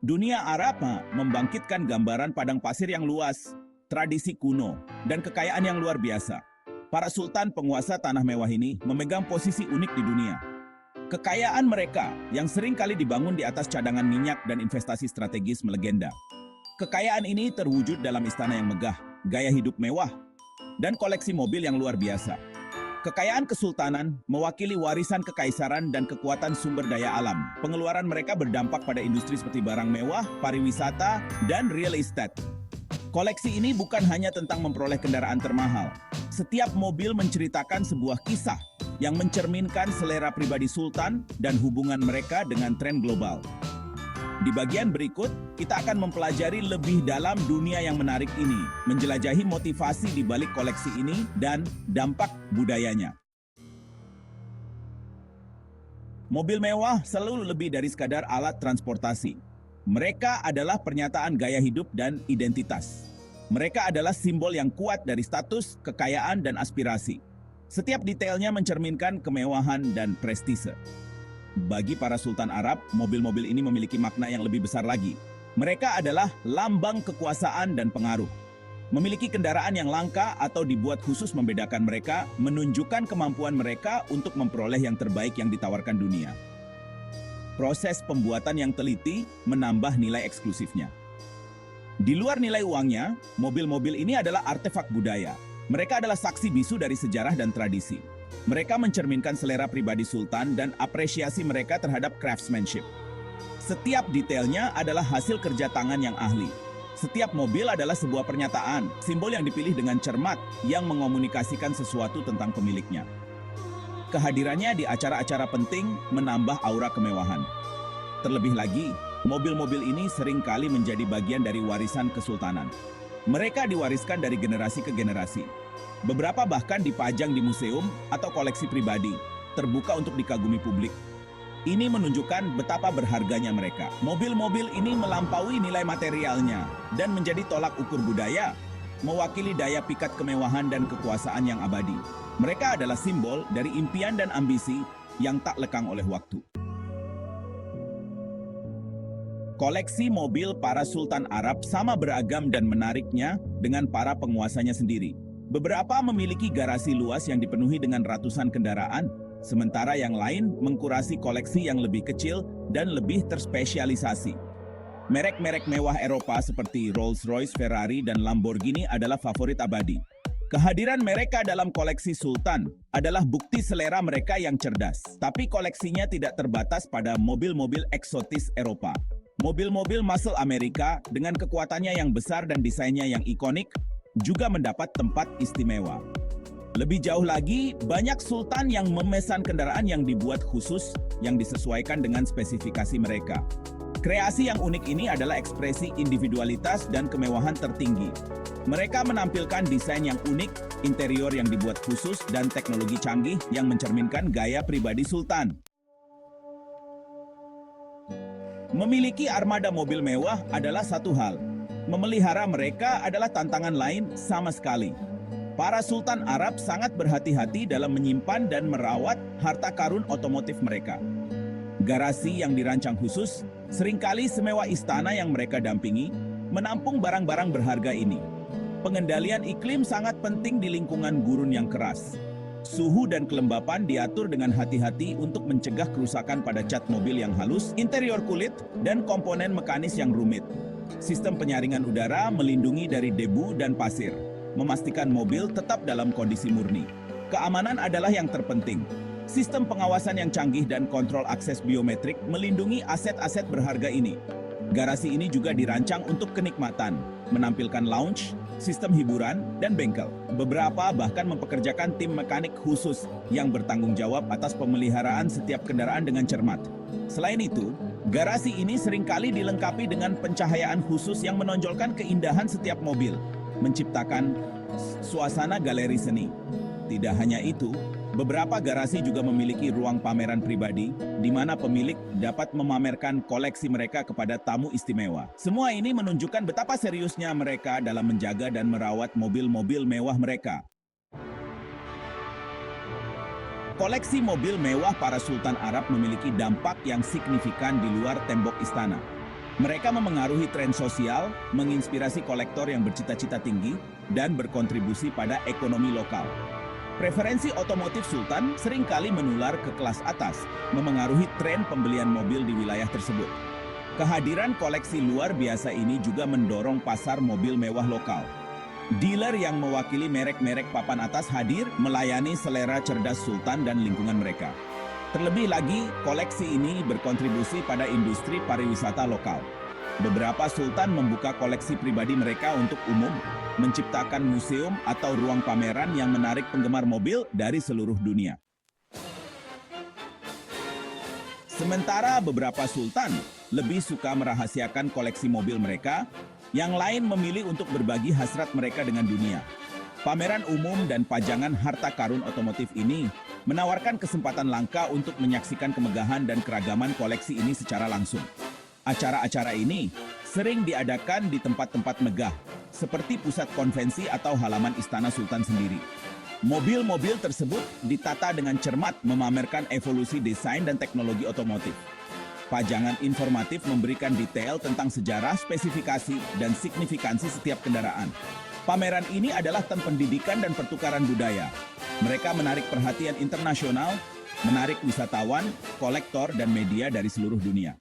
Dunia Arab membangkitkan gambaran padang pasir yang luas, tradisi kuno, dan kekayaan yang luar biasa. Para sultan penguasa tanah mewah ini memegang posisi unik di dunia. Kekayaan mereka yang sering kali dibangun di atas cadangan minyak dan investasi strategis melegenda. Kekayaan ini terwujud dalam istana yang megah, gaya hidup mewah, dan koleksi mobil yang luar biasa. Kekayaan kesultanan mewakili warisan kekaisaran dan kekuatan sumber daya alam. Pengeluaran mereka berdampak pada industri seperti barang mewah, pariwisata, dan real estate. Koleksi ini bukan hanya tentang memperoleh kendaraan termahal. Setiap mobil menceritakan sebuah kisah yang mencerminkan selera pribadi sultan dan hubungan mereka dengan tren global. Di bagian berikut, kita akan mempelajari lebih dalam dunia yang menarik ini, menjelajahi motivasi di balik koleksi ini dan dampak budayanya. Mobil mewah selalu lebih dari sekadar alat transportasi. Mereka adalah pernyataan gaya hidup dan identitas. Mereka adalah simbol yang kuat dari status, kekayaan, dan aspirasi. Setiap detailnya mencerminkan kemewahan dan prestise. Bagi para sultan Arab, mobil-mobil ini memiliki makna yang lebih besar lagi. Mereka adalah lambang kekuasaan dan pengaruh. Memiliki kendaraan yang langka atau dibuat khusus membedakan mereka, menunjukkan kemampuan mereka untuk memperoleh yang terbaik yang ditawarkan dunia. Proses pembuatan yang teliti menambah nilai eksklusifnya. Di luar nilai uangnya, mobil-mobil ini adalah artefak budaya. Mereka adalah saksi bisu dari sejarah dan tradisi. Mereka mencerminkan selera pribadi sultan dan apresiasi mereka terhadap craftsmanship. Setiap detailnya adalah hasil kerja tangan yang ahli. Setiap mobil adalah sebuah pernyataan, simbol yang dipilih dengan cermat yang mengomunikasikan sesuatu tentang pemiliknya. Kehadirannya di acara-acara penting menambah aura kemewahan. Terlebih lagi, mobil-mobil ini seringkali menjadi bagian dari warisan kesultanan. Mereka diwariskan dari generasi ke generasi. Beberapa bahkan dipajang di museum atau koleksi pribadi, terbuka untuk dikagumi publik. Ini menunjukkan betapa berharganya mereka. Mobil-mobil ini melampaui nilai materialnya dan menjadi tolak ukur budaya, mewakili daya pikat kemewahan dan kekuasaan yang abadi. Mereka adalah simbol dari impian dan ambisi yang tak lekang oleh waktu. Koleksi mobil para sultan Arab sama beragam dan menariknya dengan para penguasanya sendiri. Beberapa memiliki garasi luas yang dipenuhi dengan ratusan kendaraan, sementara yang lain mengkurasi koleksi yang lebih kecil dan lebih terspesialisasi. Merek-merek mewah Eropa seperti Rolls-Royce, Ferrari, dan Lamborghini adalah favorit abadi. Kehadiran mereka dalam koleksi sultan adalah bukti selera mereka yang cerdas. Tapi koleksinya tidak terbatas pada mobil-mobil eksotis Eropa. Mobil-mobil muscle Amerika dengan kekuatannya yang besar dan desainnya yang ikonik juga mendapat tempat istimewa. Lebih jauh lagi, banyak sultan yang memesan kendaraan yang dibuat khusus yang disesuaikan dengan spesifikasi mereka. Kreasi yang unik ini adalah ekspresi individualitas dan kemewahan tertinggi. Mereka menampilkan desain yang unik, interior yang dibuat khusus, dan teknologi canggih yang mencerminkan gaya pribadi sultan. Memiliki armada mobil mewah adalah satu hal. Memelihara mereka adalah tantangan lain sama sekali. Para sultan Arab sangat berhati-hati dalam menyimpan dan merawat harta karun otomotif mereka. Garasi yang dirancang khusus, seringkali semewah istana yang mereka dampingi, menampung barang-barang berharga ini. Pengendalian iklim sangat penting di lingkungan gurun yang keras. Suhu dan kelembapan diatur dengan hati-hati untuk mencegah kerusakan pada cat mobil yang halus, interior kulit, dan komponen mekanis yang rumit. Sistem penyaringan udara melindungi dari debu dan pasir, memastikan mobil tetap dalam kondisi murni. Keamanan adalah yang terpenting. Sistem pengawasan yang canggih dan kontrol akses biometrik melindungi aset-aset berharga ini. Garasi ini juga dirancang untuk kenikmatan, menampilkan lounge, sistem hiburan, dan bengkel. Beberapa bahkan mempekerjakan tim mekanik khusus yang bertanggung jawab atas pemeliharaan setiap kendaraan dengan cermat. Selain itu, garasi ini seringkali dilengkapi dengan pencahayaan khusus yang menonjolkan keindahan setiap mobil, menciptakan suasana galeri seni. Tidak hanya itu, beberapa garasi juga memiliki ruang pameran pribadi, di mana pemilik dapat memamerkan koleksi mereka kepada tamu istimewa. Semua ini menunjukkan betapa seriusnya mereka dalam menjaga dan merawat mobil-mobil mewah mereka. Koleksi mobil mewah para sultan Arab memiliki dampak yang signifikan di luar tembok istana. Mereka memengaruhi tren sosial, menginspirasi kolektor yang bercita-cita tinggi, dan berkontribusi pada ekonomi lokal. Preferensi otomotif Sultan seringkali menular ke kelas atas, memengaruhi tren pembelian mobil di wilayah tersebut. Kehadiran koleksi luar biasa ini juga mendorong pasar mobil mewah lokal. Dealer yang mewakili merek-merek papan atas hadir melayani selera cerdas Sultan dan lingkungan mereka. Terlebih lagi, koleksi ini berkontribusi pada industri pariwisata lokal. Beberapa sultan membuka koleksi pribadi mereka untuk umum, menciptakan museum atau ruang pameran yang menarik penggemar mobil dari seluruh dunia. Sementara beberapa sultan lebih suka merahasiakan koleksi mobil mereka, yang lain memilih untuk berbagi hasrat mereka dengan dunia. Pameran umum dan pajangan harta karun otomotif ini menawarkan kesempatan langka untuk menyaksikan kemegahan dan keragaman koleksi ini secara langsung. Acara-acara ini sering diadakan di tempat-tempat megah, seperti pusat konvensi atau halaman istana sultan sendiri. Mobil-mobil tersebut ditata dengan cermat memamerkan evolusi desain dan teknologi otomotif. Pajangan informatif memberikan detail tentang sejarah, spesifikasi, dan signifikansi setiap kendaraan. Pameran ini adalah tempat pendidikan dan pertukaran budaya. Mereka menarik perhatian internasional, menarik wisatawan, kolektor, dan media dari seluruh dunia.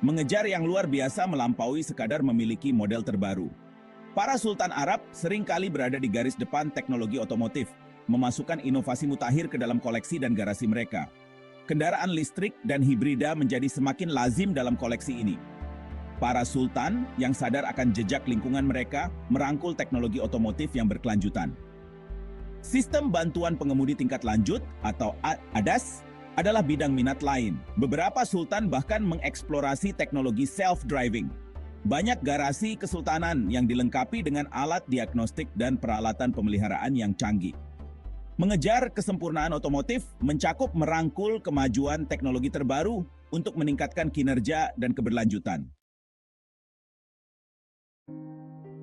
Mengejar yang luar biasa melampaui sekadar memiliki model terbaru. Para sultan Arab seringkali berada di garis depan teknologi otomotif, memasukkan inovasi mutakhir ke dalam koleksi dan garasi mereka. Kendaraan listrik dan hibrida menjadi semakin lazim dalam koleksi ini. Para sultan yang sadar akan jejak lingkungan mereka merangkul teknologi otomotif yang berkelanjutan. Sistem bantuan pengemudi tingkat lanjut atau ADAS adalah bidang minat lain. Beberapa sultan bahkan mengeksplorasi teknologi self-driving. Banyak garasi kesultanan yang dilengkapi dengan alat diagnostik dan peralatan pemeliharaan yang canggih. Mengejar kesempurnaan otomotif mencakup merangkul kemajuan teknologi terbaru untuk meningkatkan kinerja dan keberlanjutan.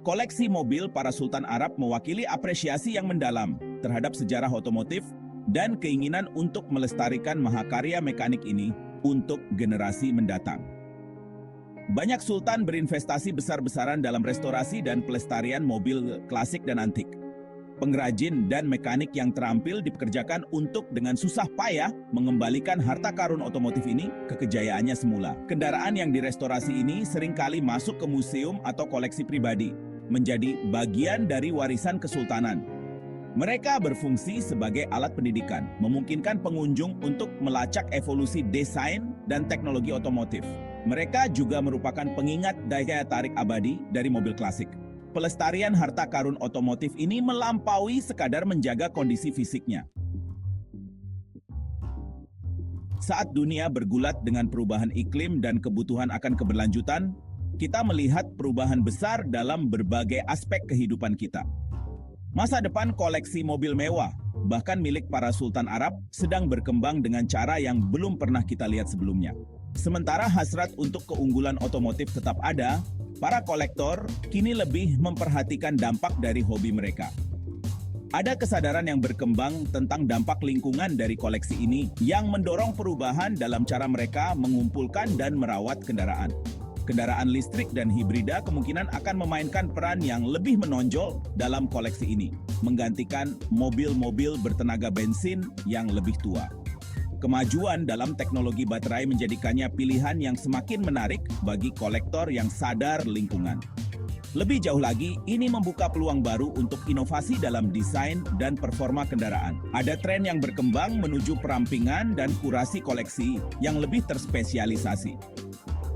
Koleksi mobil para sultan Arab mewakili apresiasi yang mendalam terhadap sejarah otomotif dan keinginan untuk melestarikan mahakarya mekanik ini untuk generasi mendatang. Banyak sultan berinvestasi besar-besaran dalam restorasi dan pelestarian mobil klasik dan antik. Pengrajin dan mekanik yang terampil dipekerjakan untuk dengan susah payah mengembalikan harta karun otomotif ini ke kejayaannya semula. Kendaraan yang direstorasi ini seringkali masuk ke museum atau koleksi pribadi, menjadi bagian dari warisan kesultanan. Mereka berfungsi sebagai alat pendidikan, memungkinkan pengunjung untuk melacak evolusi desain dan teknologi otomotif. Mereka juga merupakan pengingat daya tarik abadi dari mobil klasik. Pelestarian harta karun otomotif ini melampaui sekadar menjaga kondisi fisiknya. Saat dunia bergulat dengan perubahan iklim dan kebutuhan akan keberlanjutan, kita melihat perubahan besar dalam berbagai aspek kehidupan kita. Masa depan koleksi mobil mewah, bahkan milik para sultan Arab, sedang berkembang dengan cara yang belum pernah kita lihat sebelumnya. Sementara hasrat untuk keunggulan otomotif tetap ada, para kolektor kini lebih memperhatikan dampak dari hobi mereka. Ada kesadaran yang berkembang tentang dampak lingkungan dari koleksi ini yang mendorong perubahan dalam cara mereka mengumpulkan dan merawat kendaraan. Kendaraan listrik dan hibrida kemungkinan akan memainkan peran yang lebih menonjol dalam koleksi ini, menggantikan mobil-mobil bertenaga bensin yang lebih tua. Kemajuan dalam teknologi baterai menjadikannya pilihan yang semakin menarik bagi kolektor yang sadar lingkungan. Lebih jauh lagi, ini membuka peluang baru untuk inovasi dalam desain dan performa kendaraan. Ada tren yang berkembang menuju perampingan dan kurasi koleksi yang lebih terspesialisasi.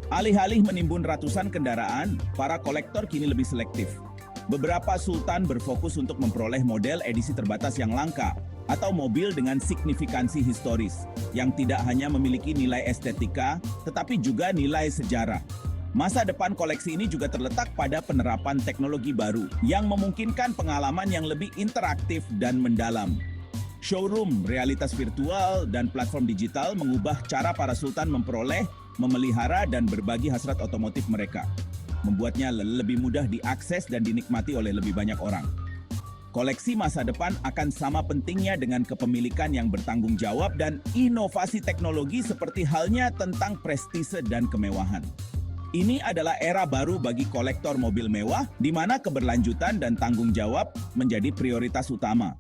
Alih-alih menimbun ratusan kendaraan, para kolektor kini lebih selektif. Beberapa sultan berfokus untuk memperoleh model edisi terbatas yang langka atau mobil dengan signifikansi historis yang tidak hanya memiliki nilai estetika, tetapi juga nilai sejarah. Masa depan koleksi ini juga terletak pada penerapan teknologi baru yang memungkinkan pengalaman yang lebih interaktif dan mendalam. Showroom, realitas virtual, dan platform digital mengubah cara para sultan memperoleh, memelihara, dan berbagi hasrat otomotif mereka, membuatnya lebih mudah diakses dan dinikmati oleh lebih banyak orang. Koleksi masa depan akan sama pentingnya dengan kepemilikan yang bertanggung jawab dan inovasi teknologi seperti halnya tentang prestise dan kemewahan. Ini adalah era baru bagi kolektor mobil mewah, di mana keberlanjutan dan tanggung jawab menjadi prioritas utama.